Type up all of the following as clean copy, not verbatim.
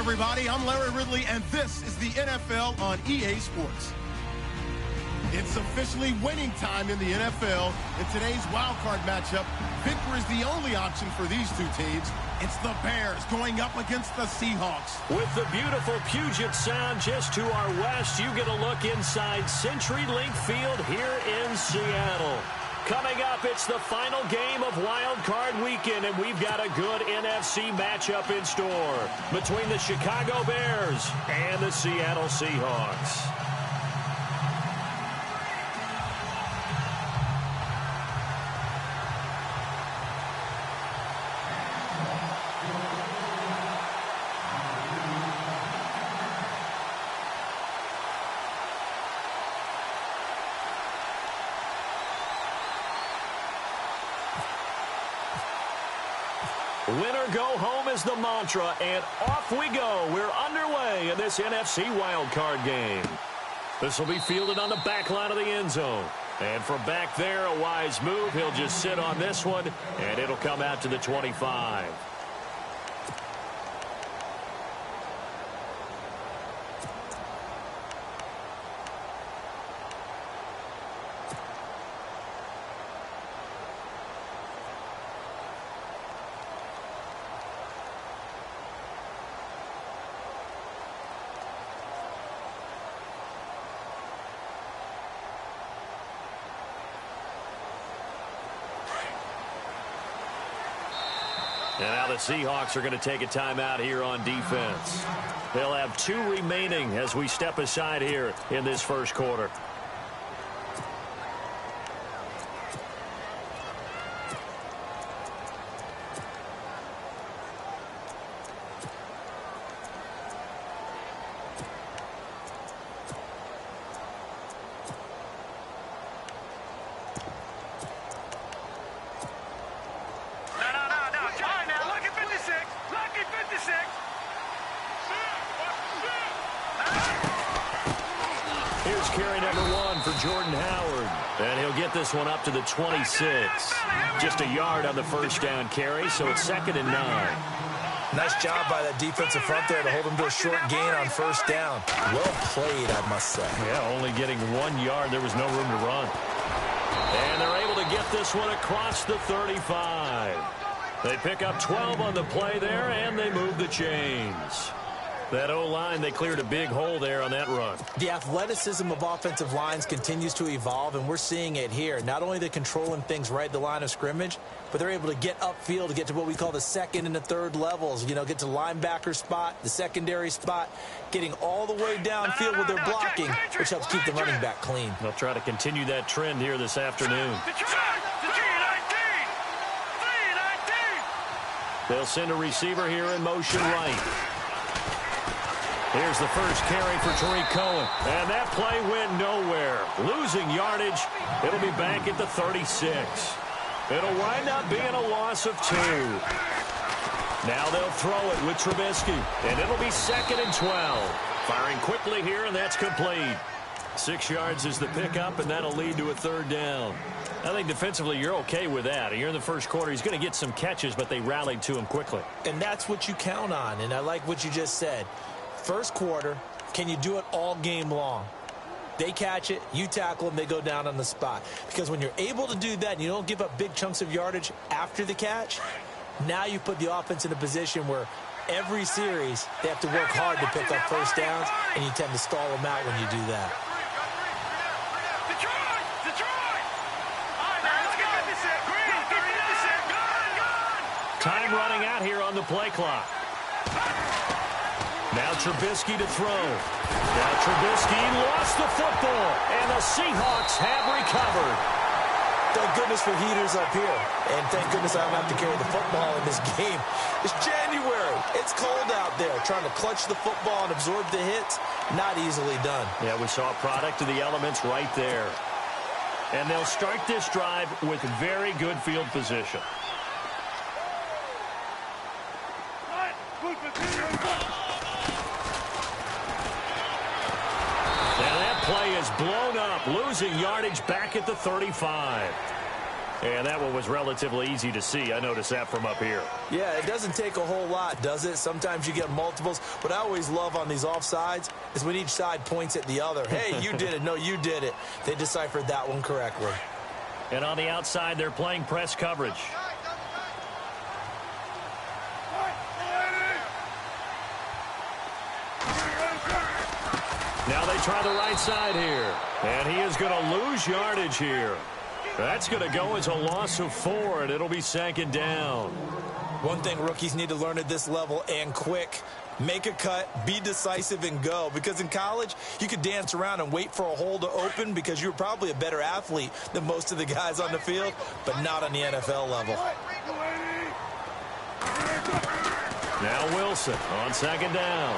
everybody. I'm Larry Ridley, and this is the NFL on EA Sports. It's officially winning time in the NFL. In today's wild card matchup, victory is the only option for these two teams. It's the Bears going up against the Seahawks. With the beautiful Puget Sound just to our west, you get a look inside CenturyLink Field here in Seattle. Coming up, it's the final game of Wild Card Weekend, and we've got a good NFC matchup in store between the Chicago Bears and the Seattle Seahawks. Winner go home is the mantra, and off we go. We're underway in this NFC wildcard game. This will be fielded on the back line of the end zone. And from back there, a wise move. He'll just sit on this one, and it'll come out to the 25. And now the Seahawks are going to take a timeout here on defense. They'll have 2 remaining as we step aside here in this first quarter. Here's carry number 1 for Jordan Howard. And he'll get this one up to the 26. Just a yard on the first down carry, so it's 2nd and 9. Nice job by that defensive front there to hold him to a short gain on first down. Well played, I must say. Yeah, only getting 1 yard. There was no room to run. And they're able to get this one across the 35. They pick up 12 on the play there, and they move the chains. That O-line, they cleared a big hole there on that run. The athleticism of offensive lines continues to evolve, and we're seeing it here. Not only they're controlling things right at the line of scrimmage, but they're able to get upfield to get to what we call the second and the third levels. You know, get to the linebacker spot, the secondary spot, getting all the way downfield with their blocking, which helps keep the running back clean. They'll try to continue that trend here this afternoon. They'll send a receiver here in motion right. Here's the first carry for Tariq Cohen. And that play went nowhere. Losing yardage. It'll be back at the 36. It'll wind up being a loss of 2. Now they'll throw it with Trubisky. And it'll be 2nd and 12. Firing quickly here, and that's complete. 6 yards is the pickup, and that'll lead to a 3rd down. I think defensively you're okay with that. You're in the first quarter. He's going to get some catches, but they rallied to him quickly. And that's what you count on, and I like what you just said. First quarter, can you do it all game long? They catch it, you tackle them, they go down on the spot. Because when you're able to do that and you don't give up big chunks of yardage after the catch, now you put the offense in a position where every series they have to work hard to pick up first downs, and you tend to stall them out when you do that. Time running out here on the play clock. Now Trubisky to throw. Now Trubisky lost the football, and the Seahawks have recovered. Thank goodness for heaters up here, and thank goodness I don't have to carry the football in this game. It's January. It's cold out there. Trying to clutch the football and absorb the hits, not easily done. Yeah, we saw a product of the elements right there. And they'll start this drive with very good field position. Play is blown up, losing yardage back at the 35. And that one was relatively easy to see. I noticed that from up here. Yeah, it doesn't take a whole lot, does it? Sometimes you get multiples. What I always love on these offsides is when each side points at the other. Hey, you did it. No, you did it. They deciphered that one correctly. And on the outside, they're playing press coverage. Now they try the right side here. And he is going to lose yardage here. That's going to go as a loss of 4, and it'll be 2nd down. One thing rookies need to learn at this level, and quick, make a cut, be decisive, and go. Because in college, you could dance around and wait for a hole to open because you're probably a better athlete than most of the guys on the field, but not on the NFL level. Now Wilson on 2nd down.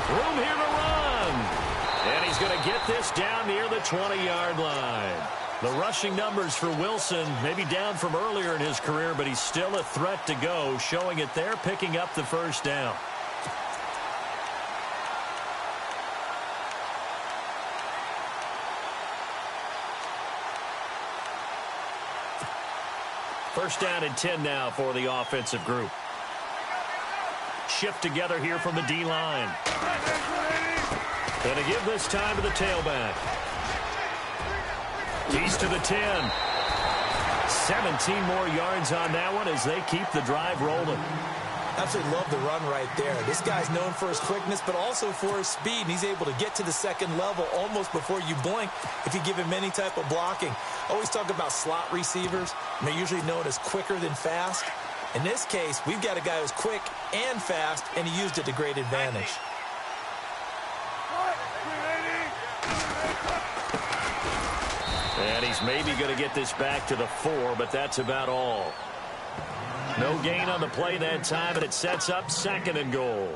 Room here to run. And he's going to get this down near the 20-yard line. The rushing numbers for Wilson may be down from earlier in his career, but he's still a threat to go, showing it there, picking up the 1st down. First down and 10 now for the offensive group. Shift together here from the D-line. Going to give this time to the tailback. He's to the 10. 17 more yards on that one as they keep the drive rolling. Absolutely love the run right there. This guy's known for his quickness, but also for his speed. And he's able to get to the 2nd level almost before you blink if you give him any type of blocking. Always talk about slot receivers, and they're usually known as quicker than fast. In this case, we've got a guy who's quick and fast, and he used it to great advantage. And he's maybe going to get this back to the 4, but that's about all. No gain on the play that time, and it sets up 2nd and goal.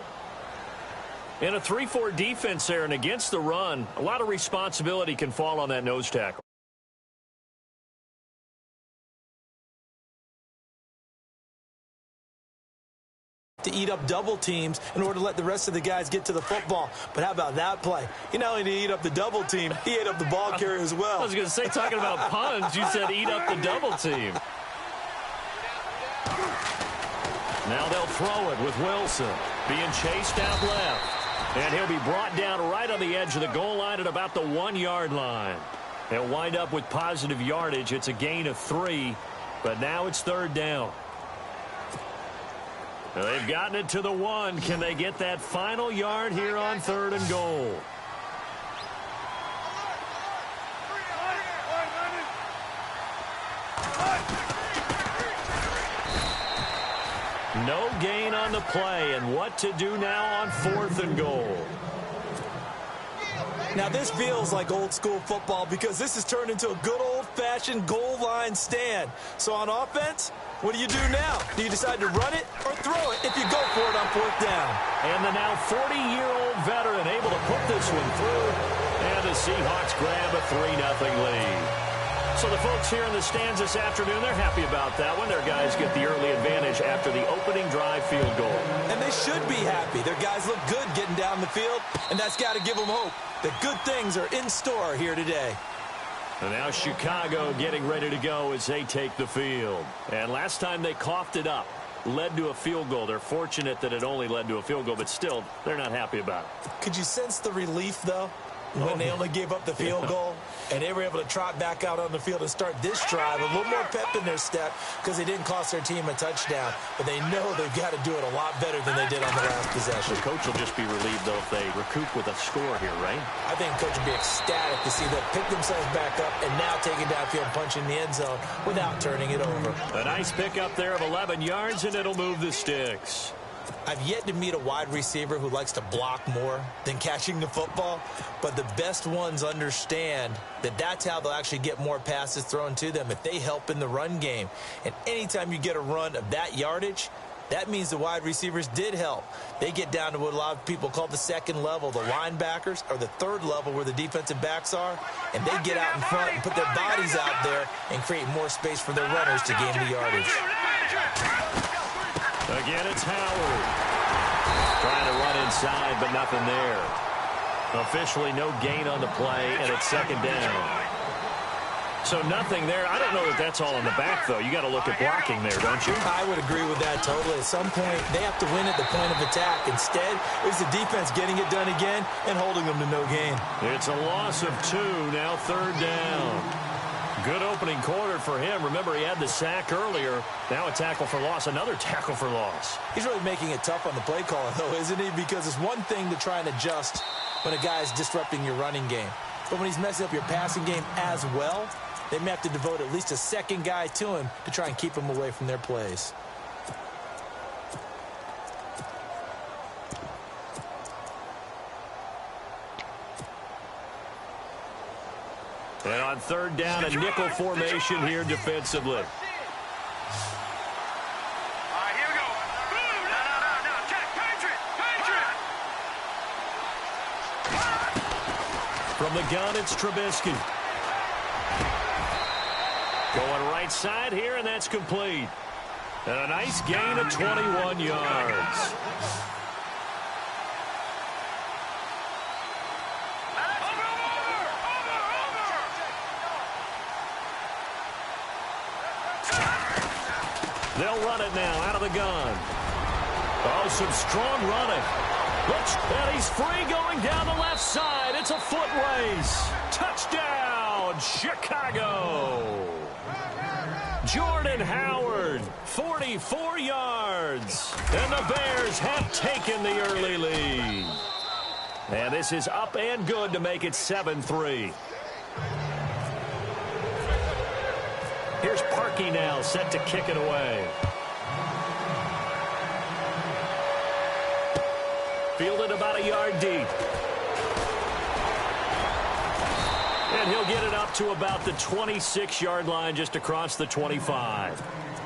In a 3-4 defense there and against the run, a lot of responsibility can fall on that nose tackle. To eat up double teams in order to let the rest of the guys get to the football. But how about that play? You not only did he eat up the double team, he ate up the ball carrier as well. I was going to say, talking about puns, you said eat up the double team. Now they'll throw it with Wilson being chased out left. And he'll be brought down right on the edge of the goal line at about the 1-yard line. They'll wind up with positive yardage. It's a gain of 3, but now it's 3rd down. They've gotten it to the 1. Can they get that final yard here on 3rd and goal? No gain on the play, and what to do now on 4th and goal. Now this feels like old school football because this has turned into a good old-fashioned goal line stand. So on offense, what do you do now? Do you decide to run it or throw it if you go for it on 4th down? And the now 40-year-old veteran able to put this one through. And the Seahawks grab a 3-0 lead. So the folks here in the stands this afternoon, they're happy about that one. Their guys get the early advantage after the opening drive field goal. And they should be happy. Their guys look good getting down the field, and that's got to give them hope that good things are in store here today. And now Chicago getting ready to go as they take the field. And last time they coughed it up, led to a field goal. They're fortunate that it only led to a field goal, but still, they're not happy about it. Could you sense the relief, though, when they only gave up the field goal? And they were able to trot back out on the field and start this drive. A little more pep in their step because they didn't cost their team a touchdown. But they know they've got to do it a lot better than they did on the last possession. The coach will just be relieved, though, if they recoup with a score here, right? I think the coach will be ecstatic to see them pick themselves back up and now take it downfield and punch in the end zone without turning it over. A nice pickup there of 11 yards, and it'll move the sticks. I've yet to meet a wide receiver who likes to block more than catching the football, but the best ones understand that that's how they'll actually get more passes thrown to them if they help in the run game. And anytime you get a run of that yardage, that means the wide receivers did help. They get down to what a lot of people call the 2nd level, the linebackers, or the 3rd level where the defensive backs are, and they get out in front and put their bodies out there and create more space for their runners to gain the yardage. Again, it's Howard. Trying to run inside, but nothing there. Officially no gain on the play, and it's 2nd down. So nothing there. I don't know that that's all in the back, though. You got to look at blocking there, don't you? I would agree with that totally. At some point, they have to win at the point of attack. Instead, it's the defense getting it done again and holding them to no gain. It's a loss of 2, now 3rd down. Good opening quarter for him. Remember, he had the sack earlier. Now a tackle for loss, another tackle for loss. He's really making it tough on the play caller, though, isn't he? Because it's one thing to try and adjust when a guy's disrupting your running game. But when he's messing up your passing game as well, they may have to devote at least a second guy to him to try and keep him away from their plays. And on 3rd down, a nickel formation here defensively. From the gun, it's Trubisky. Going right side here, and that's complete. And a nice gain of 21 yards. They'll run it now out of the gun. Oh, some strong running. And he's free going down the left side. It's a foot race. Touchdown, Chicago. Jordan Howard, 44 yards. And the Bears have taken the early lead. And this is up and good to make it 7-3. Here's Parkey now, set to kick it away. Fielded about a yard deep. And he'll get it up to about the 26-yard line, just across the 25.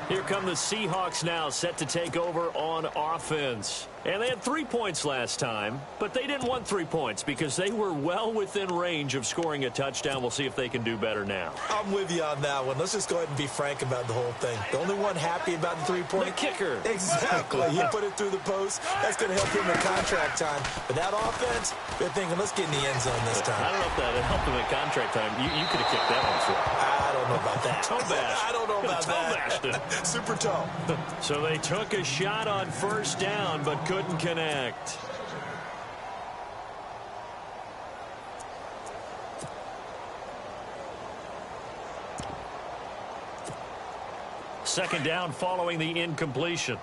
Here come the Seahawks now, set to take over on offense. And they had 3 points last time, but they didn't want 3 points because they were well within range of scoring a touchdown. We'll see if they can do better now. I'm with you on that one. Let's just go ahead and be frank about the whole thing. The only one happy about the 3-point? The kicker. Exactly. He put it through the post. That's going to help him in contract time. But that offense, they're thinking, let's get in the end zone this time. I don't know if that helped him in contract time. You could have kicked that one for him. I don't know about that. Toe bash. I don't know about that. Toe bashed it. Super toe. So they took a shot on 1st down, but couldn't connect. Second down following the incompletion.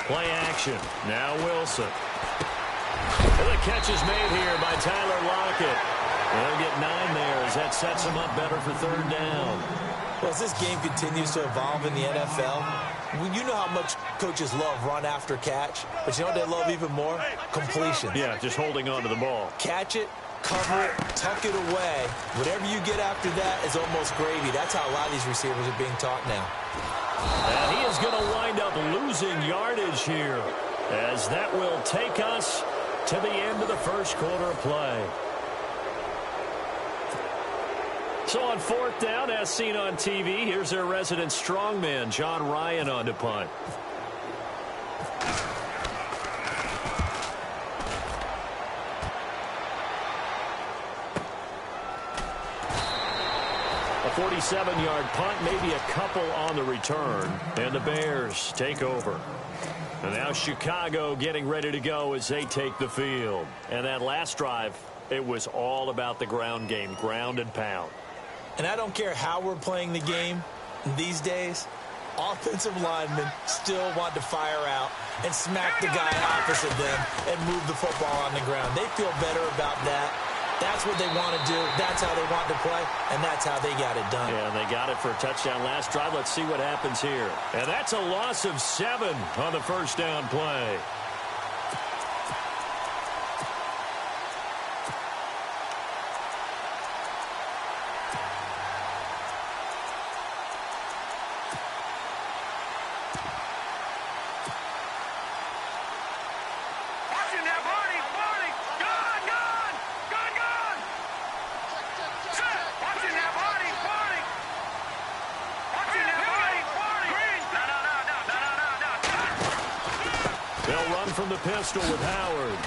Play action. Now Wilson. And the catch is made here by Tyler Lockett. They'll get 9 there as that sets them up better for 3rd down. Well, as this game continues to evolve in the NFL, you know how much coaches love run after catch, but you know what they love even more? Completion. Yeah, just holding on to the ball. Catch it, cover it, tuck it away. Whatever you get after that is almost gravy. That's how a lot of these receivers are being taught now. And he is going to wind up losing yardage here, as that will take us to the end of the 1st quarter of play. So on 4th down, as seen on TV, here's their resident strongman, John Ryan, on to punt. A 47-yard punt, maybe a couple on the return, and the Bears take over. And now Chicago getting ready to go as they take the field. And that last drive, it was all about the ground game, ground and pound. And I don't care how we're playing the game these days, offensive linemen still want to fire out and smack the guy opposite them and move the football on the ground. They feel better about that. That's what they want to do. That's how they want to play, and that's how they got it done. Yeah, they got it for a touchdown last drive. Let's see what happens here. And that's a loss of 7 on the 1st down play. They'll run from the pistol with Howard.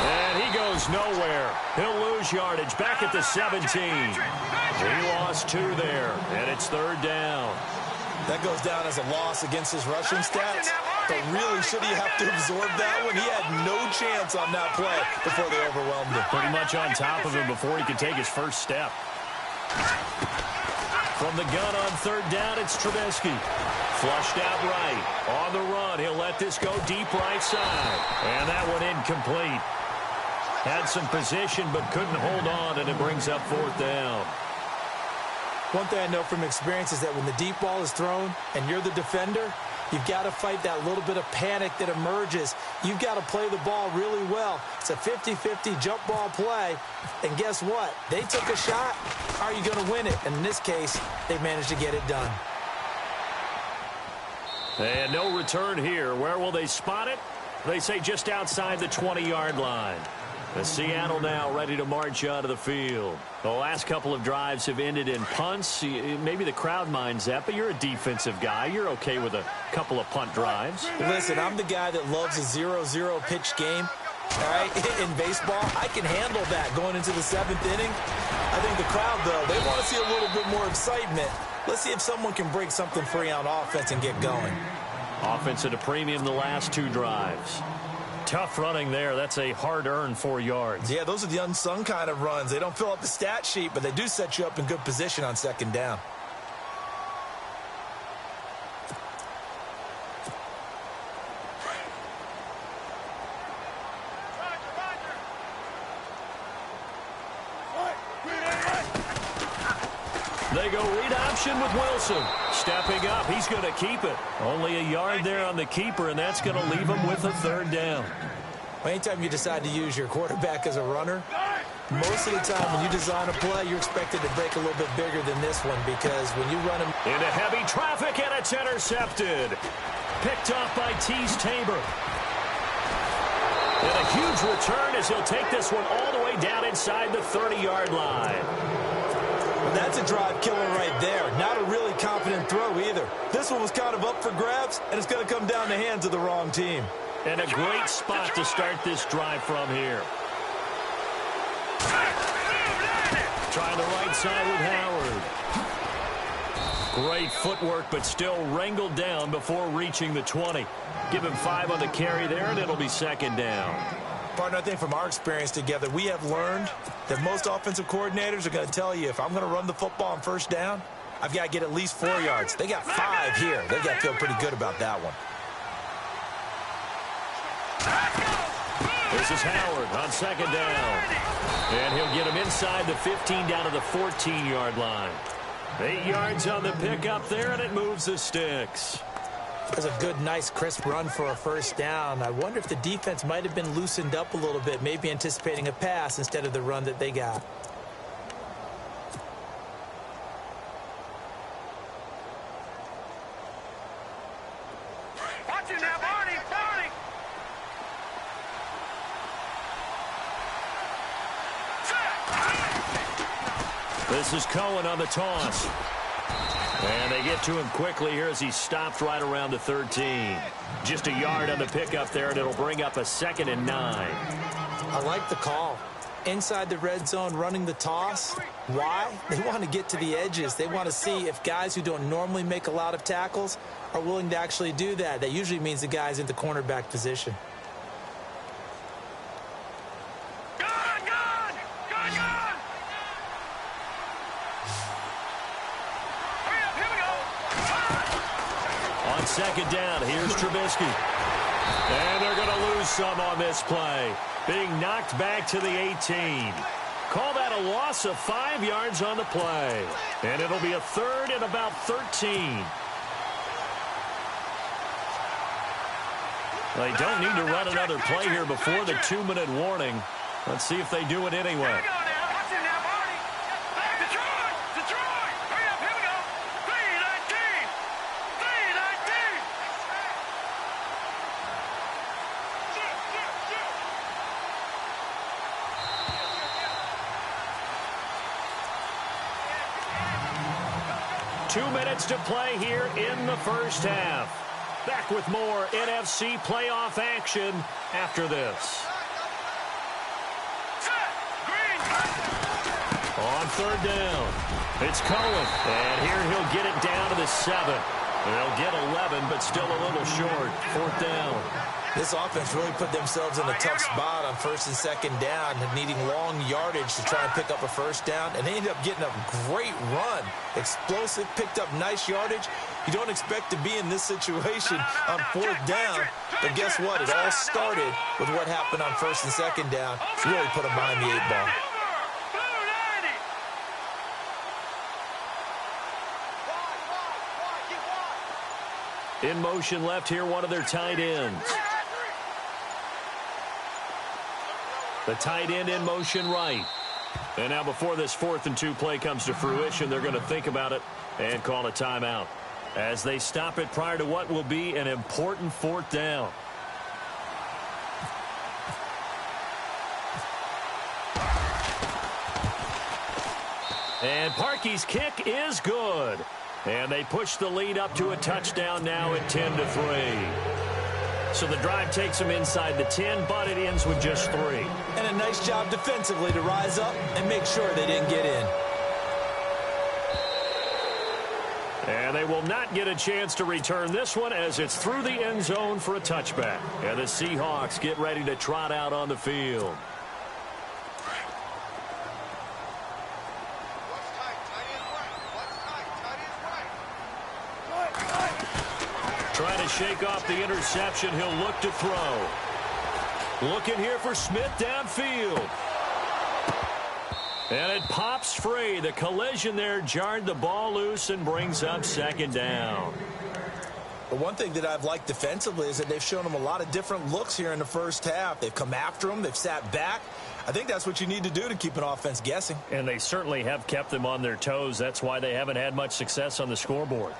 And he goes nowhere. He'll lose yardage back at the 17. He lost 2 there, and it's 3rd down. That goes down as a loss against his rushing stats. But really, should he have to absorb that one? He had no chance on that play before they overwhelmed him. Pretty much on top of him before he could take his first step. From the gun on 3rd down, it's Trubisky. Flushed out right. On the run, he'll let this go deep right side. And that one incomplete. Had some position but couldn't hold on, and it brings up 4th down. One thing I know from experience is that when the deep ball is thrown and you're the defender, you've got to fight that little bit of panic that emerges. You've got to play the ball really well. It's a 50-50 jump ball play. And guess what? They took a shot. Are you going to win it? And in this case, they managed to get it done. And no return here. Where will they spot it? They say just outside the 20-yard line. The Seattle now ready to march out of the field. The last couple of drives have ended in punts. Maybe the crowd minds that, but you're a defensive guy. You're okay with a couple of punt drives. Listen, I'm the guy that loves a 0-0 pitch game. All right, in baseball, I can handle that going into the 7th inning. I think the crowd, though, they want to see a little bit more excitement. Let's see if someone can break something free on offense and get going. Offense at a premium the last 2 drives. Tough running there. That's a hard-earned 4 yards. Yeah, those are the unsung kind of runs. They don't fill up the stat sheet, but they do set you up in good position on 2nd down. They go read option with Wilson. Stepping up, he's going to keep it. Only a yard there on the keeper, and that's going to leave him with a 3rd down. Anytime you decide to use your quarterback as a runner, most of the time when you design a play, you're expected to break a little bit bigger than this one because when you run him into heavy traffic, and it's intercepted. Picked off by Tease Tabor. And a huge return as he'll take this one all the way down inside the 30-yard line. That's a drive killer right there. Not a really confident throw either. This one was kind of up for grabs, and it's going to come down the hands of the wrong team. And a great spot to start this drive from here. Trying the right side with Howard. Great footwork, but still wrangled down before reaching the 20. Give him 5 on the carry there, and it'll be 2nd down. Partner, I think from our experience together, we have learned that most offensive coordinators are going to tell you if I'm going to run the football on 1st down, I've got to get at least 4 yards. They got 5 here. They got to feel pretty good about that one. This is Howard on 2nd down. And he'll get him inside the 15 down to the 14-yard line. 8 yards on the pickup there, and it moves the sticks. That's a good, nice, crisp run for a 1st down. I wonder if the defense might have been loosened up a little bit, maybe anticipating a pass instead of the run that they got. Watch it now, Barney! Barney! This is Cohen on the toss. And they get to him quickly here as he stops right around the 13. Just a yard on the pickup there, and it'll bring up a 2nd and 9. I like the call. Inside the red zone, running the toss. Why? They want to get to the edges. They want to see if guys who don't normally make a lot of tackles are willing to actually do that. That usually means the guy's in the cornerback position. On 2nd down, here's Trubisky. And they're going to lose some on this play. Being knocked back to the 18. Call that a loss of 5 yards on the play. And it'll be a 3rd and about 13. They don't need to run another play here before the 2-minute warning. Let's see if they do it anyway. Two minutes to play here in the first half. Back with more NFC playoff action after this. On third down, it's Cohen. And here he'll get it down to the 7. They'll get 11, but still a little short. Fourth down. This offense really put themselves in a tough spot on first and second down, needing long yardage to try and pick up a first down, and they ended up getting a great run. Explosive, picked up nice yardage. You don't expect to be in this situation on fourth down, but guess what? It all started with what happened on first and second down. It's really put them behind the 8 ball. In motion left here, one of their tight ends. The tight end in motion right. And now before this 4th and 2 play comes to fruition, they're going to think about it and call a timeout as they stop it prior to what will be an important 4th down. And Parkey's kick is good. And they push the lead up to a touchdown now at 10-3. So the drive takes them inside the 10, but it ends with just 3. And a nice job defensively to rise up and make sure they didn't get in. And they will not get a chance to return this one as it's through the end zone for a touchback. And the Seahawks get ready to trot out on the field. Trying to shake off the interception. He'll look to throw. Looking here for Smith downfield. And it pops free. The collision there jarred the ball loose and brings up second down. But one thing that I've liked defensively is that they've shown them a lot of different looks here in the first half. They've come after them. They've sat back. I think that's what you need to do to keep an offense guessing. And they certainly have kept them on their toes. That's why they haven't had much success on the scoreboard.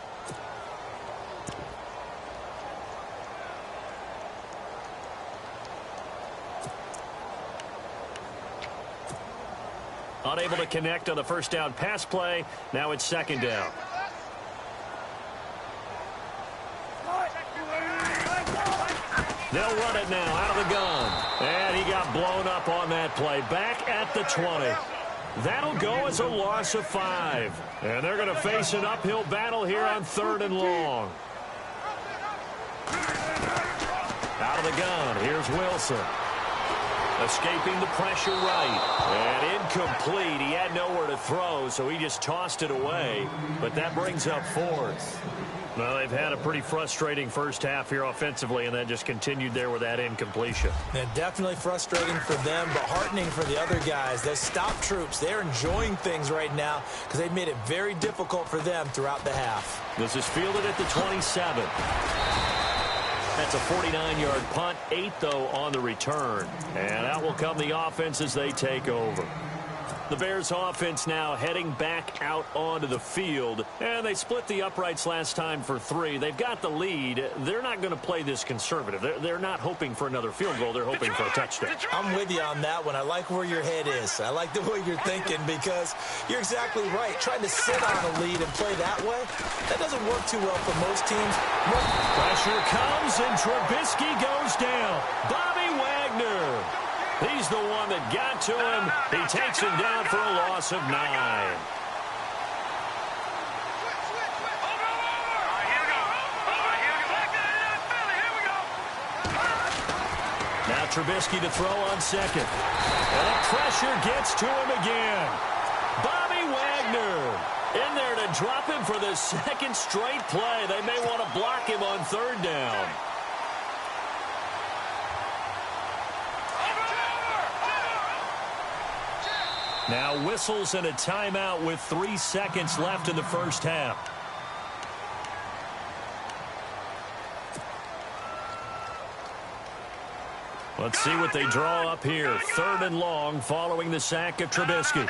Unable to connect on the first down pass play. Now it's second down. They'll run it now out of the gun. And he got blown up on that play. Back at the 20. That'll go as a loss of 5. And they're going to face an uphill battle here on 3rd and long. Out of the gun. Here's Wilson. Escaping the pressure right. And incomplete. He had nowhere to throw, so he just tossed it away. But that brings up 4th. Well, they've had a pretty frustrating first half here offensively, and then just continued there with that incompletion. Yeah, definitely frustrating for them, but heartening for the other guys. Those stop troops, they're enjoying things right now because they've made it very difficult for them throughout the half. This is fielded at the 27. That's a 49-yard punt, 8, though, on the return. And out will come the offense as they take over. The Bears offense now heading back out onto the field. And they split the uprights last time for 3. They've got the lead. They're not going to play this conservative. They're not hoping for another field goal. They're hoping for a touchdown. I'm with you on that one. I like where your head is. I like the way you're thinking because you're exactly right. Trying to sit on a lead and play that way, that doesn't work too well for most teams. Pressure comes and Trubisky goes down. Bobby Wagner. He's the one that got to him. He takes him down for a loss of 9. Now Trubisky to throw on second. And the pressure gets to him again. Bobby Wagner in there to drop him for the second straight play. They may want to block him on 3rd down. Now whistles and a timeout with 3 seconds left in the first half. Let's see what they draw up here. 3rd and long following the sack of Trubisky.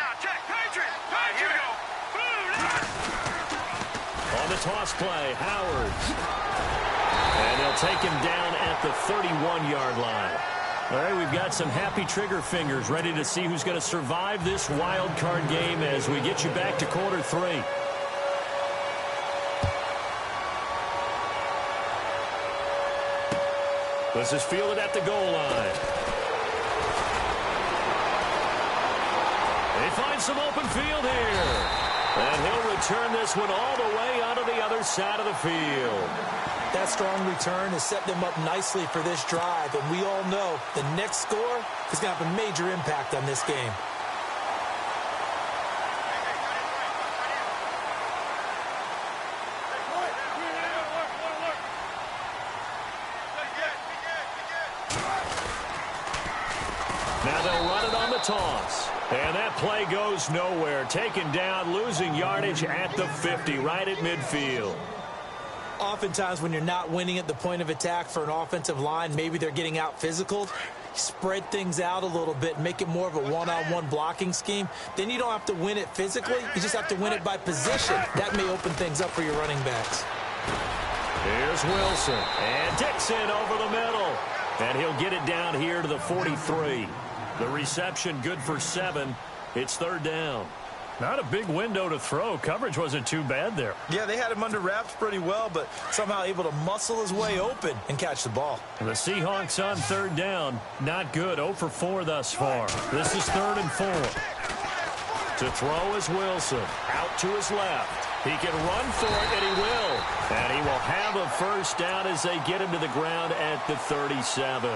On the toss play, Howard. And they'll take him down at the 31-yard line. All right, we've got some happy trigger fingers ready to see who's going to survive this wild card game as we get you back to quarter 3. This is fielded at the goal line. finds some open field here. And he'll return this one all the way onto the other side of the field. That strong return has set them up nicely for this drive, and we all know the next score is going to have a major impact on this game. Now they'll run it on the toss. And that play goes nowhere. Taken down, losing yardage at the 50, right at midfield. Oftentimes when you're not winning at the point of attack for an offensive line, maybe they're getting out physical, spread things out a little bit, make it more of a one-on-one blocking scheme. Then you don't have to win it physically. You just have to win it by position. That may open things up for your running backs. Here's Wilson. And Dixon over the middle. And he'll get it down here to the 43. The reception good for 7. It's third down. Not a big window to throw. Coverage wasn't too bad there. Yeah, they had him under wraps pretty well, but somehow able to muscle his way open and catch the ball. The Seahawks on third down. Not good. 0 for 4 thus far. This is 3rd and 4. To throw is Wilson. Out to his left. He can run for it, and he will. And he will have a first down as they get him to the ground at the 37.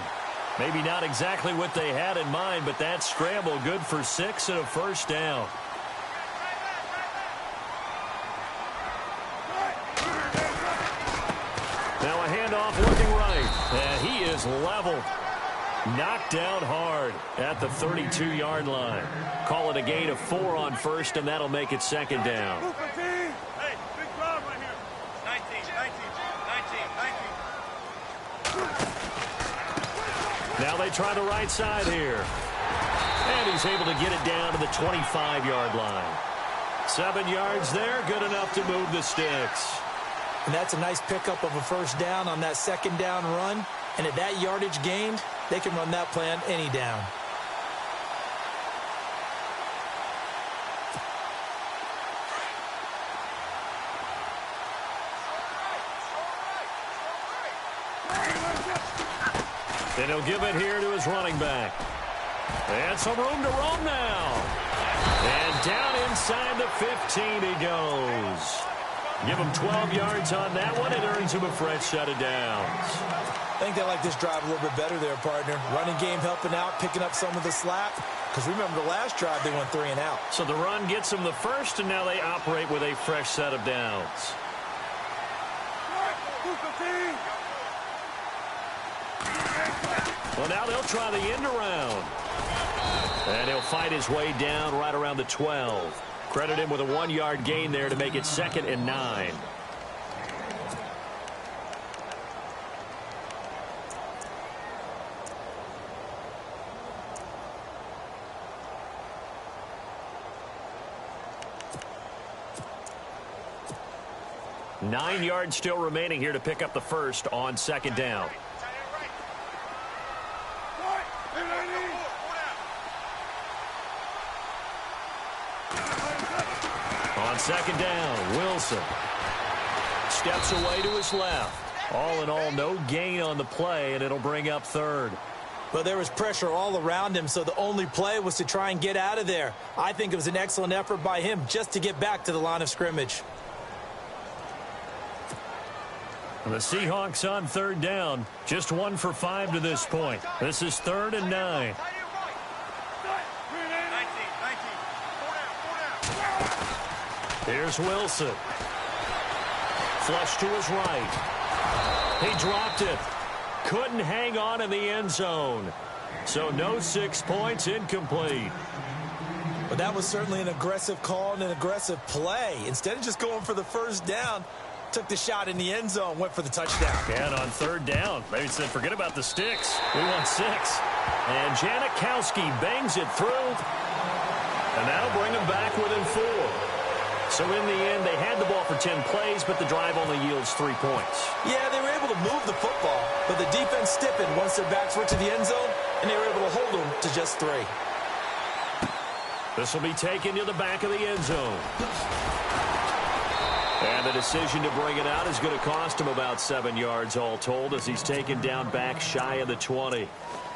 Maybe not exactly what they had in mind, but that scramble good for 6 and a first down. Now a handoff looking right, and he is leveled. Knocked down hard at the 32-yard line. Call it a gain of 4 on first, and that'll make it second down. Hey, big crowd right here. 19. Now they try the right side here. And he's able to get it down to the 25-yard line. 7 yards there, good enough to move the sticks. And that's a nice pickup of a first down on that second down run. And at that yardage gained, they can run that play on any down. And he'll give it here to his running back. And some room to roam now. And down inside the 15 he goes. Give him 12 yards on that one. It earns him a fresh set of downs. I think they like this drive a little bit better there, partner. Running game helping out, picking up some of the slack. Because remember, the last drive they went 3 and out. So the run gets them the first, and now they operate with a fresh set of downs. Well, now they'll try the end around. And he'll fight his way down right around the 12. Credit him with a 1-yard gain there to make it 2nd and 9. Nine yards still remaining here to pick up the first on second down. On second down, Wilson steps away to his left. All in all, no gain on the play, and it'll bring up third. Well, there was pressure all around him, so the only play was to try and get out of there. I think it was an excellent effort by him just to get back to the line of scrimmage. The Seahawks on third down, just 1 for 5 to this point. This is 3rd and 9. Here's Wilson. Flush to his right. He dropped it. Couldn't hang on in the end zone. So no 6 points, incomplete. But that was certainly an aggressive call and an aggressive play. Instead of just going for the first down, took the shot in the end zone, went for the touchdown. And on third down, maybe said, forget about the sticks. We want 6. And Janikowski bangs it through. And that'll bring him back within 4. So in the end, they had the ball for 10 plays, but the drive only yields 3 points. Yeah, they were able to move the football, but the defense stiffened once their backs were to the end zone, and they were able to hold them to just 3. This will be taken to the back of the end zone. And the decision to bring it out is going to cost him about 7 yards all told as he's taken down back shy of the 20.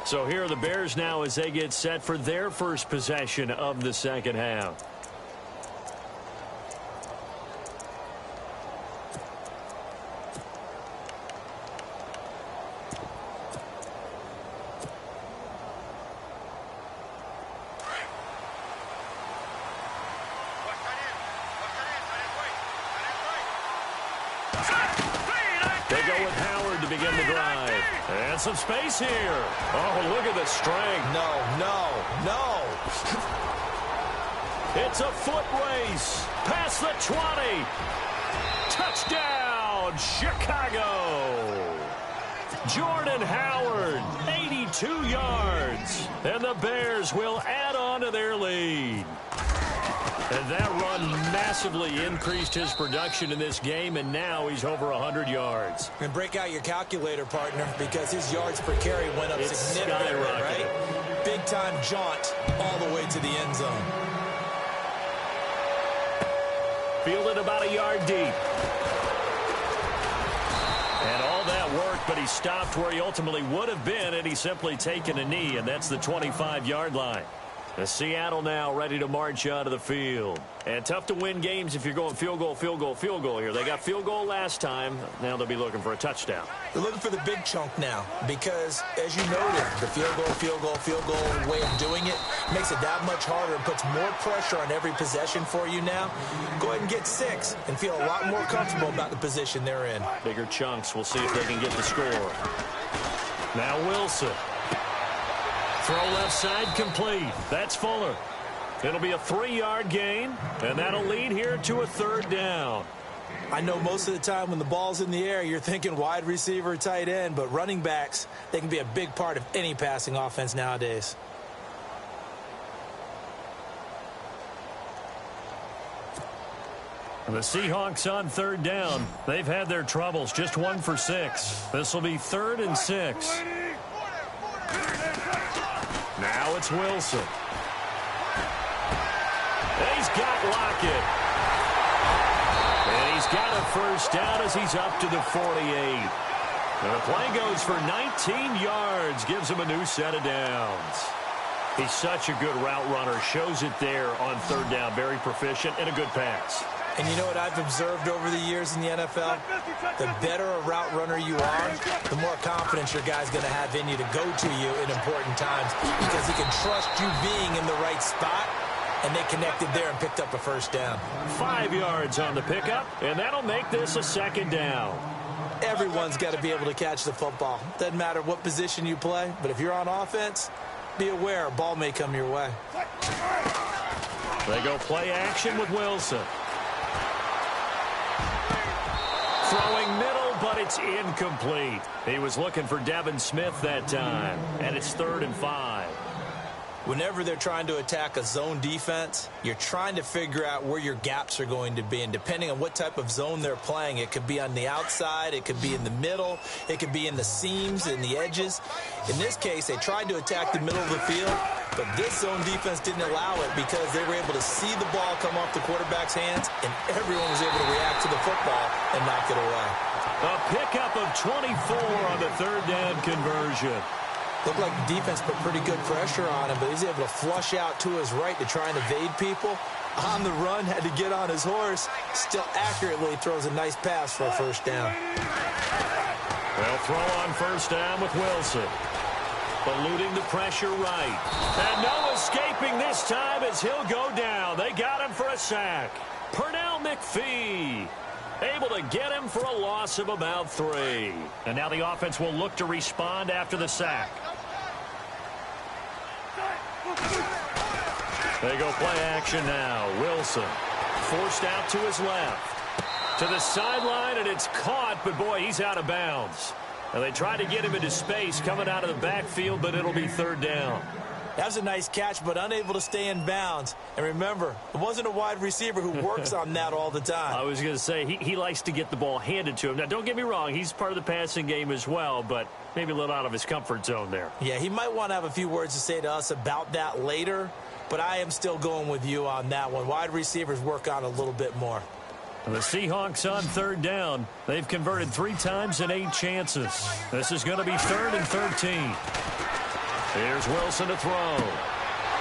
So here are the Bears now as they get set for their first possession of the second half. They go with Howard to begin the drive. And some space here. Oh, look at the strength. No. It's a foot race. Past the 20. Touchdown, Chicago. Jordan Howard, 82 yards. And the Bears will add on to their lead. And that run massively increased his production in this game, and now he's over 100 yards. And break out your calculator, partner, because his yards per carry went up significantly, right? Big-time jaunt all the way to the end zone. Fielded about a yard deep. And all that worked, but he stopped where he ultimately would have been had he simply taken a knee, and that's the 25-yard line. The Seattle now ready to march out of the field. And tough to win games if you're going field goal here. They got field goal last time. Now they'll be looking for a touchdown. They're looking for the big chunk now because, as you noted, the field goal way of doing it makes it that much harder and puts more pressure on every possession for you now. Go ahead and get 6 and feel a lot more comfortable about the position they're in. Bigger chunks. We'll see if they can get the score. Now Wilson. Throw left side complete. That's Fuller. It'll be a 3-yard gain, and that'll lead here to a 3rd down. I know most of the time when the ball's in the air, you're thinking wide receiver, tight end, but running backs, they can be a big part of any passing offense nowadays. The Seahawks on 3rd down. They've had their troubles, just 1 for 6. This will be 3rd and 6. Now it's Wilson. He's got Lockett. And he's got a 1st down as he's up to the 48. And the play goes for 19 yards, gives him a new set of downs. He's such a good route runner. Shows it there on 3rd down. Very proficient and a good pass. And you know what I've observed over the years in the NFL? The better a route runner you are, the more confidence your guy's going to have in you to go to you in important times because he can trust you being in the right spot, and they connected there and picked up a 1st down. 5 yards on the pickup, and that'll make this a 2nd down. Everyone's got to be able to catch the football. Doesn't matter what position you play, but if you're on offense, be aware a ball may come your way. They go play action with Wilson. Throwing middle, but it's incomplete. He was looking for Devin Smith that time, and it's 3rd and 5. Whenever they're trying to attack a zone defense, you're trying to figure out where your gaps are going to be. And depending on what type of zone they're playing, it could be on the outside, it could be in the middle, it could be in the seams and the edges. In this case, they tried to attack the middle of the field, but this zone defense didn't allow it because they were able to see the ball come off the quarterback's hands, and everyone was able to react to the football and knock it away. A pickup of 24 on the 3rd down conversion. Looked like the defense put pretty good pressure on him, but he's able to flush out to his right to try and evade people. On the run, had to get on his horse. Still accurately throws a nice pass for a 1st down. They'll throw on 1st down with Wilson. Eluding the pressure right. And no escaping this time as he'll go down. They got him for a sack. Pernell McPhee able to get him for a loss of about 3. And now the offense will look to respond after the sack. They go play action now. Wilson forced out to his left. To the sideline, and it's caught, but boy, he's out of bounds. And they try to get him into space coming out of the backfield, but it'll be 3rd down. That was a nice catch, but unable to stay in bounds. And remember, it wasn't a wide receiver who works on that all the time. I was going to say, he likes to get the ball handed to him. Now, don't get me wrong, he's part of the passing game as well, but maybe a little out of his comfort zone there. Yeah, he might want to have a few words to say to us about that later, but I am still going with you on that one. Wide receivers work on a little bit more. The Seahawks on 3rd down. They've converted 3 times in 8 chances. This is going to be 3rd and 13. Here's Wilson to throw.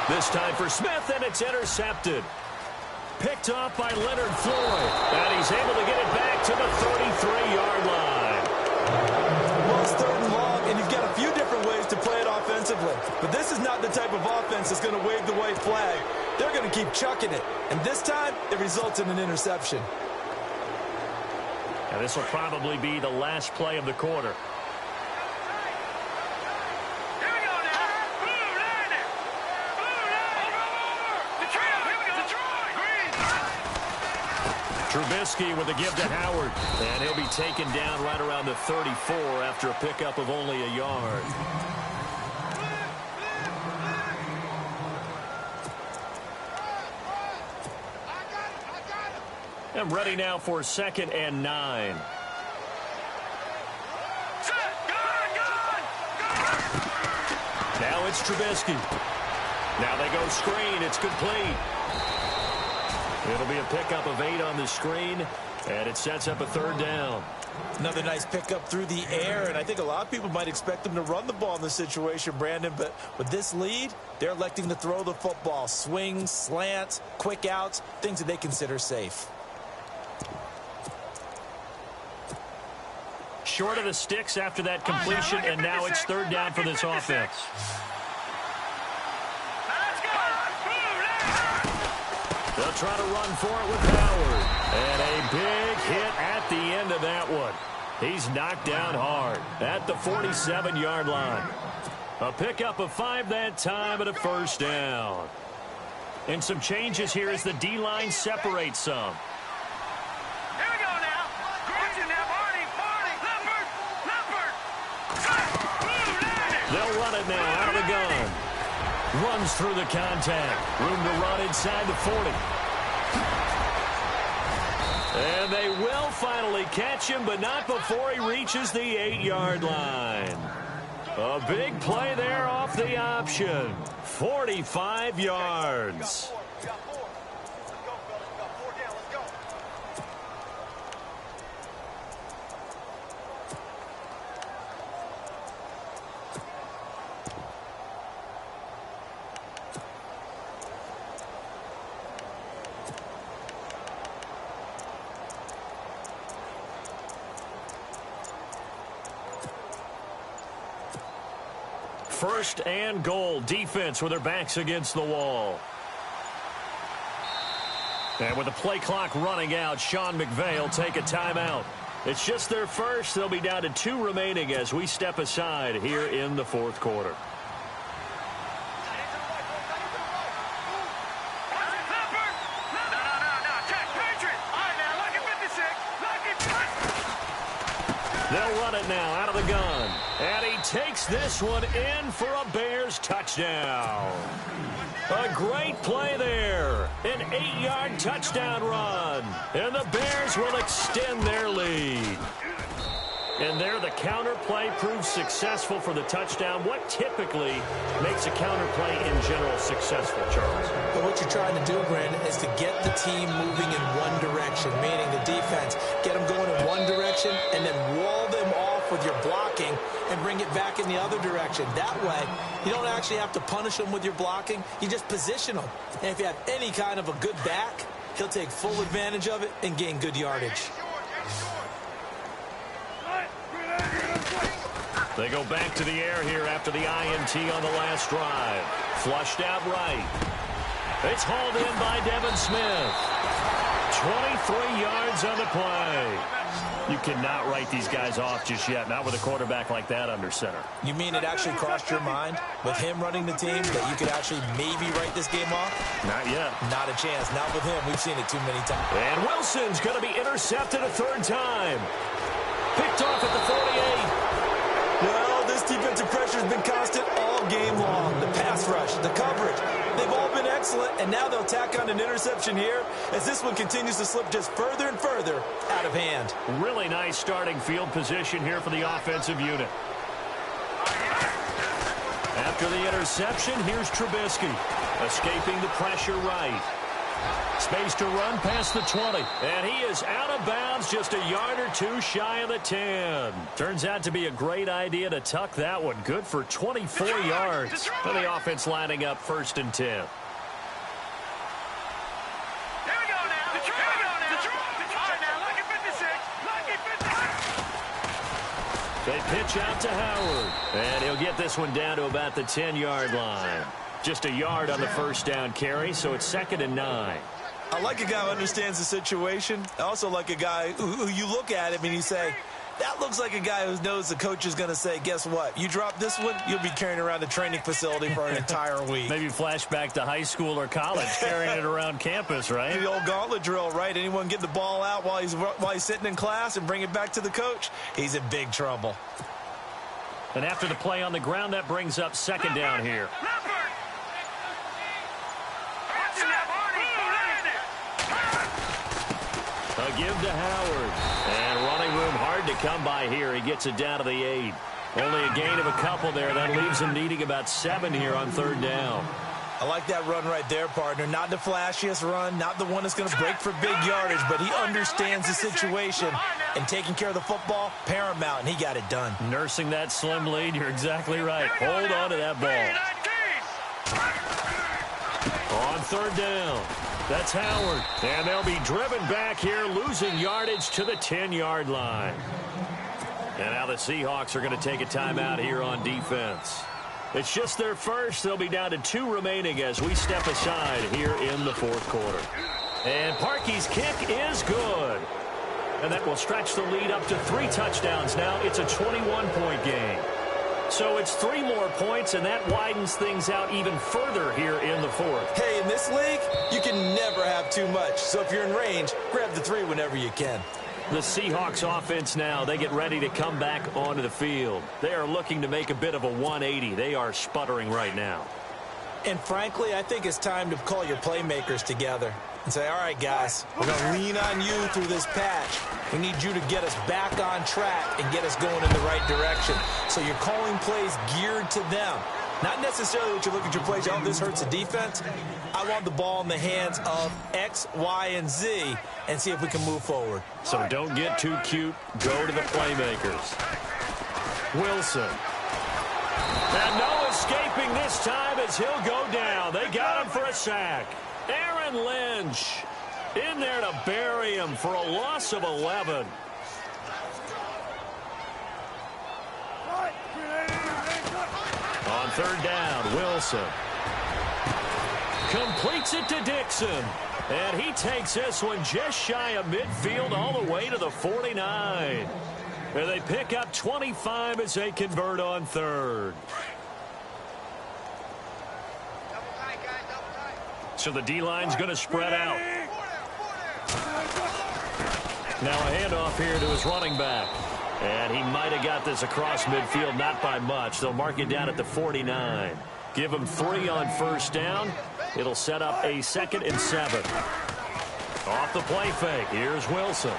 This time for Smith, and it's intercepted. Picked off by Leonard Floyd. And he's able to get it back to the 33-yard line. Well, it's 3rd and long, and you've got a few different ways to play it offensively. But this is not the type of offense that's going to wave the white flag. They're going to keep chucking it. And this time, it results in an interception. And this will probably be the last play of the quarter. Trubisky with a give to Howard. And he'll be taken down right around the 34 after a pickup of only a yard. I'm ready now for 2nd and 9. Now it's Trubisky. Now they go screen. It's complete. It'll be a pickup of 8 on the screen, and it sets up a 3rd down. Another nice pickup through the air, and I think a lot of people might expect them to run the ball in this situation, Brandon, but with this lead, they're electing to throw the football. Swings, slants, quick outs, things that they consider safe. Short of the sticks after that completion, and now it's 3rd down for this offense. They'll try to run for it with Howard. And a big hit at the end of that one. He's knocked down hard at the 47-yard line. A pickup of 5 that time and a 1st down. And some changes here as the D-line separates some. Here we go now. Gretchen now, Leopard. They'll run it now out of the gun. Runs through the contact. Room to run inside the 40. And they will finally catch him, but not before he reaches the 8-yard line. A big play there off the option. 45 yards. First and goal. Defense with their backs against the wall. And with the play clock running out, Sean McVay will take a timeout. It's just their first. They'll be down to 2 remaining as we step aside here in the 4th quarter. They'll run it now out of the gun. And he takes this one in for a Bears touchdown. A great play there. An 8-yard touchdown run. And the Bears will extend their lead. And there the counter play proves successful for the touchdown. What typically makes a counter play in general successful, Charles? But what you're trying to do, Brandon, is to get the team moving in one direction, meaning the defense. Get them going in one direction and then wall them off with your blocking and bring it back in the other direction. That way, you don't actually have to punish them with your blocking. You just position them. And if you have any kind of a good back, he'll take full advantage of it and gain good yardage. They go back to the air here after the INT on the last drive. Flushed out right. It's hauled in by Devin Smith. 23 yards on the play. You cannot write these guys off just yet, not with a quarterback like that under center. You mean it actually crossed your mind with him running the team that you could actually maybe write this game off? Not yet. Not a chance. Not with him. We've seen it too many times. And Wilson's going to be intercepted a 3rd time. Picked off at the 48. Well, this defensive pressure has been constant all game long. The pass rush, the coverage, they've all been excellent, and now they'll tack on an interception here as this one continues to slip just further and further out of hand. Really nice starting field position here for the offensive unit. After the interception, here's Trubisky, escaping the pressure right. Space to run past the 20. And he is out of bounds, just a yard or two shy of the 10. Turns out to be a great idea to tuck that one. Good for 24 yards. For the offense lining up 1st and 10. They pitch out to Howard. And he'll get this one down to about the 10-yard line. Just a yard on the 1st down carry, so it's 2nd and 9. I like a guy who understands the situation. I also like a guy who you look at him and you say, that looks like a guy who knows the coach is going to say, guess what? You drop this one, you'll be carrying around the training facility for an entire week. Maybe flashback to high school or college, carrying it around campus, right? The old gauntlet drill, right? Anyone get the ball out while he's sitting in class and bring it back to the coach? He's in big trouble. And after the play on the ground, that brings up 2nd down here. A give to Howard. And running room hard to come by here. He gets it down to the 8. Only a gain of a couple there. That leaves him needing about 7 here on 3rd down. I like that run right there, partner. Not the flashiest run, not the one that's going to break for big yardage, but he understands the situation, and taking care of the football, paramount, and he got it done. Nursing that slim lead, you're exactly right. Hold on to that ball. On 3rd down, that's Howard. And they'll be driven back here, losing yardage to the 10-yard line. And now the Seahawks are going to take a timeout here on defense. It's just their first. They'll be down to 2 remaining as we step aside here in the 4th quarter. And Parkey's kick is good. And that will stretch the lead up to 3 touchdowns now. It's a 21-point game. So it's 3 more points, and that widens things out even further here in the 4th. Hey, in this league, you can never have too much. So if you're in range, grab the 3 whenever you can. The Seahawks offense now, they get ready to come back onto the field. They are looking to make a bit of a 180. They are sputtering right now. And frankly, I think it's time to call your playmakers together and say, all right, guys, we're going to lean on you through this patch. We need you to get us back on track and get us going in the right direction. So you're calling plays geared to them. Not necessarily what you look at your plays, oh, this hurts the defense. I want the ball in the hands of X, Y, and Z and see if we can move forward. So don't get too cute. Go to the playmakers. Wilson. And no escaping this time as he'll go down. They got him for a sack. Aaron Lynch in there to bury him for a loss of 11. On 3rd down, Wilson completes it to Dixon. And he takes this one just shy of midfield all the way to the 49. And they pick up 25 as they convert on 3rd. So the D-line's going to spread out. Now a handoff here to his running back. And he might have got this across midfield, not by much. They'll mark it down at the 49. Give him 3 on 1st down. It'll set up a 2nd and 7. Off the play fake. Here's Wilson.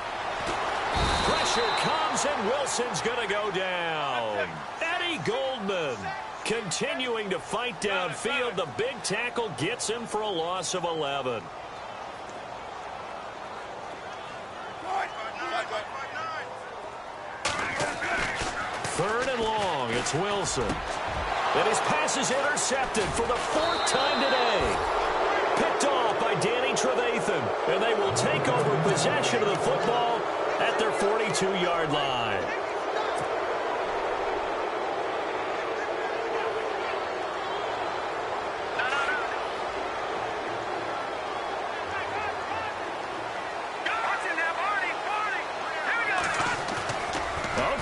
Pressure comes, and Wilson's going to go down. Eddie Goldman continuing to fight downfield. The big tackle gets him for a loss of 11. Third and long, it's Wilson. And his pass is intercepted for the 4th time today. Picked off by Danny Trevathan. And they will take over possession of the football at their 42-yard line.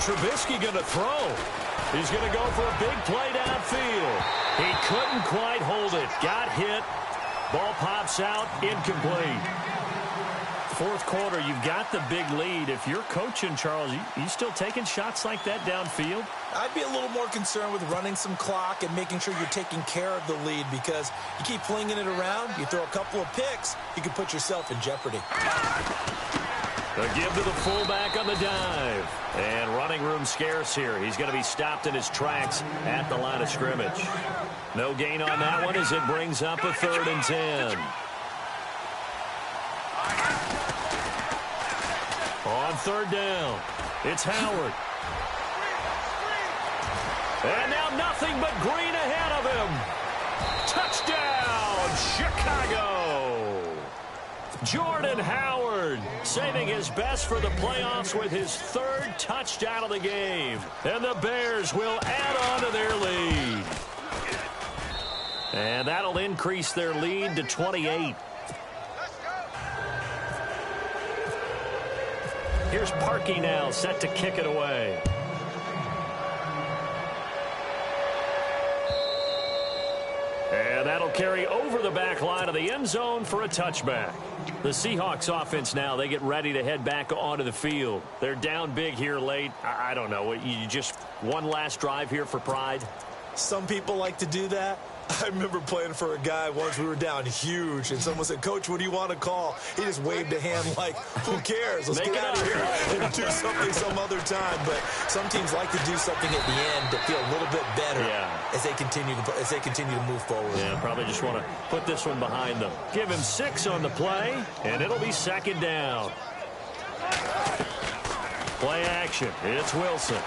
Trubisky going to throw. He's going to go for a big play downfield. He couldn't quite hold it. Got hit. Ball pops out. Incomplete. 4th quarter, you've got the big lead. If you're coaching, Charles, you still taking shots like that downfield? I'd be a little more concerned with running some clock and making sure you're taking care of the lead, because you keep flinging it around, you throw a couple of picks, you can put yourself in jeopardy. A give to the fullback on the dive. And running room scarce here. He's going to be stopped in his tracks at the line of scrimmage. No gain on that one as it brings up a 3rd and 10. On third down, it's Howard. And now nothing but green ahead of him. Touchdown, Chicago. Jordan Howard saving his best for the playoffs with his third touchdown of the game. And the Bears will add on to their lead. And that'll increase their lead to 28. Here's Parkey now, set to kick it away. And that'll carry over the back line of the end zone for a touchback. The Seahawks offense now, they get ready to head back onto the field. They're down big here late. I don't know. You just one last drive here for pride? Some people like to do that. I remember playing for a guy once. We were down huge, and someone said, "Coach, what do you want to call?" He just waved a hand like, who cares? Let's get out of here and do something some other time. But some teams like to do something at the end to feel a little bit better as they continue to move forward. Yeah, probably just want to put this one behind them. Give him 6 on the play, and it'll be second down. Play action. It's Wilson.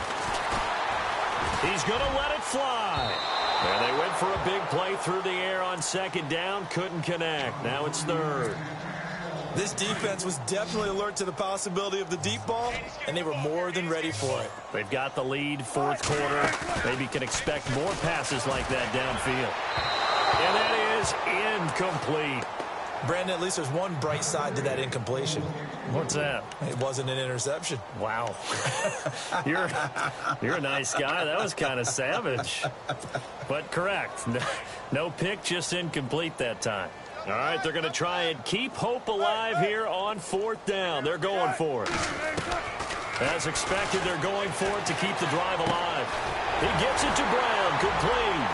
He's going to let it fly. And they went for a big play through the air on second down. Couldn't connect. Now it's third. This defense was definitely alert to the possibility of the deep ball, and they were more than ready for it. They've got the lead, fourth quarter. Maybe can expect more passes like that downfield. And that is incomplete. Brandon, at least there's one bright side to that incompletion. What's that? It wasn't an interception. Wow. You're a nice guy. That was kind of savage. But correct. No pick, just incomplete that time. All right, they're going to try and keep hope alive here on fourth down. They're going for it. As expected, they're going for it to keep the drive alive. He gets it to Brown, complete.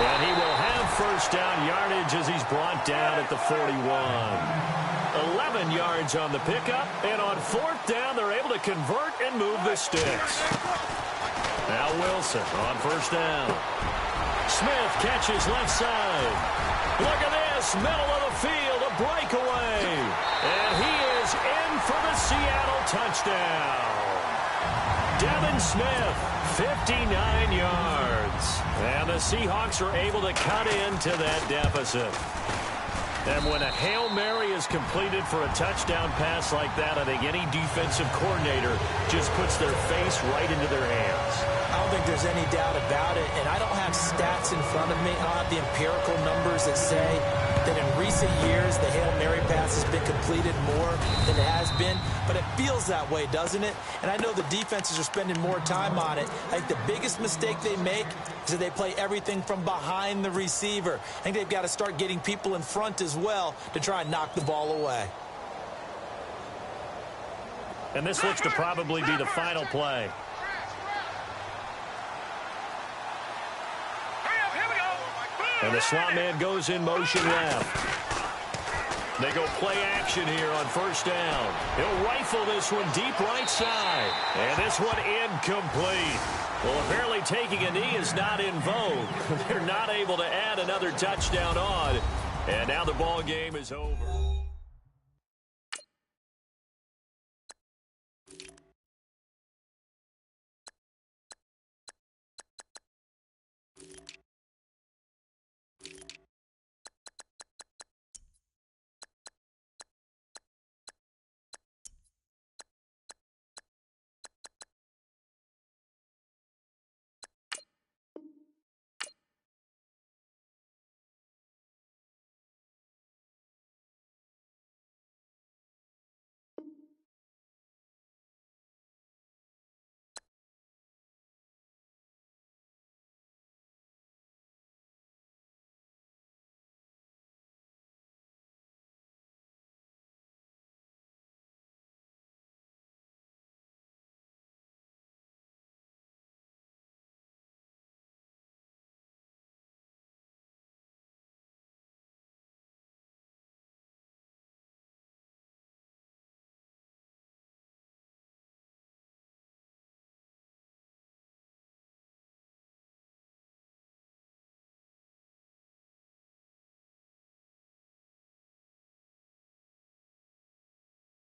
And he will have first down yardage as he's brought down at the 41. 11 yards on the pickup, and on fourth down, they're able to convert and move the sticks. Now Wilson on first down. Smith catches left side. Look at this, middle of the field, a breakaway. And he is in for the Seattle touchdown. Devin Smith, 59 yards. And the Seahawks are able to cut into that deficit. And when a Hail Mary is completed for a touchdown pass like that, I think any defensive coordinator just puts their face right into their hands. I don't think there's any doubt about it, and I don't have stats in front of me. I don't have the empirical numbers that say that in recent years the Hail Mary pass has been completed more than it has been, but it feels that way, doesn't it? And I know the defenses are spending more time on it. I think the biggest mistake they make is that they play everything from behind the receiver. I think they've got to start getting people in front as well to try and knock the ball away. And this looks to probably be the final play. And the slot man goes in motion left. They go play action here on first down. He'll rifle this one deep right side. And this one incomplete. Well, apparently taking a knee is not in vogue. They're not able to add another touchdown on. And now the ball game is over.